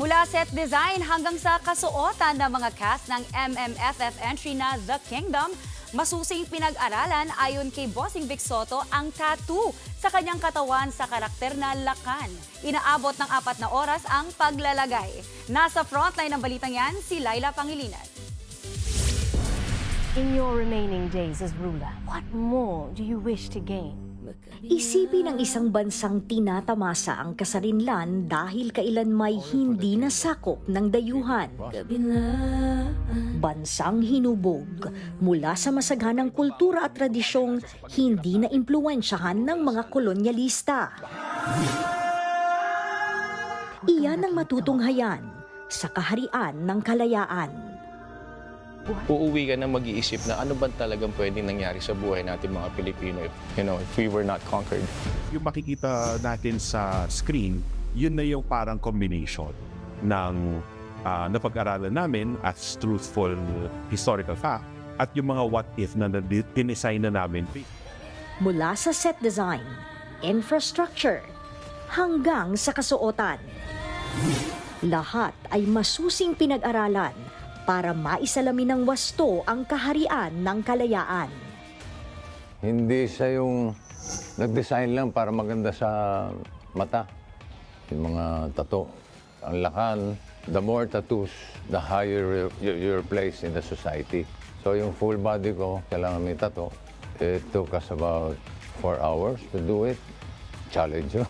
Mula set design hanggang sa kasuotan ng mga cast ng MMFF entry na The Kingdom, masusing pinag-aralan ayon kay Bossing Vic Soto ang tattoo sa kanyang katawan sa karakter na Lakan. Inaabot ng 4 na oras ang paglalagay. Nasa frontline ng balitang yan, si Laila Pangilinan. In your remaining days as ruler, what more do you wish to gain? Isipin ng isang bansang tinatamasa ang kasarinlan dahil kailan may hindi nasakop ng dayuhan. Bansang hinubog mula sa masaganang kultura at tradisyong hindi na impluwensyahan ng mga kolonyalista. Iyan ang matutunghayan sa kaharian ng kalayaan. Uuwi ka na mag-iisip na ano ba talagang pwedeng nangyari sa buhay natin mga Pilipino if we were not conquered. Yung makikita natin sa screen, yun na yung parang combination ng napag-aralan namin as truthful historical fact at yung mga what if na dinesign na namin. Mula sa set design, infrastructure, hanggang sa kasuotan. Lahat ay masusing pinag-aralan para maisalamin ng wasto ang kaharian ng kalayaan. Hindi siya yung nag-design lang para maganda sa mata. Yung mga tattoo. Ang Lakan, the more tattoos, the higher your place in the society. So yung full body ko, kailangan may tattoo. It took us about 4 hours to do it. Challenge yun.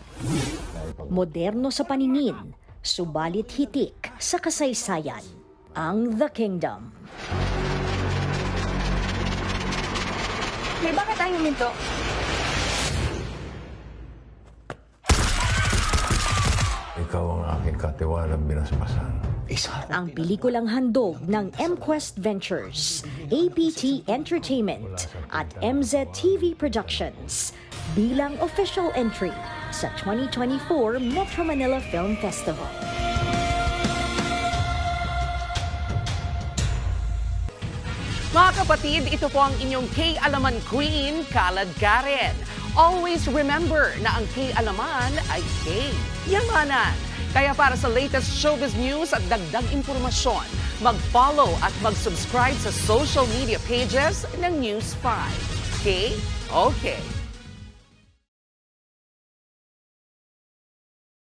Moderno sa paningin, subalit hitik sa kasaysayan. Ang The Kingdom. Bakit tayo huminto? Ikaw ang aking katiwalang binasbasan. Ang pelikulang handog ng MQuest Ventures, APT Entertainment at MZTV Productions bilang official entry sa 2024 Metro Manila Film Festival. Mga kapatid, ito po ang inyong K-Alaman Queen, Kalad Karen. Always remember na ang K-Alaman ay K-Yamanan. Kaya para sa latest showbiz news at dagdag impormasyon, mag-follow at mag-subscribe sa social media pages ng News 5. K? Okay.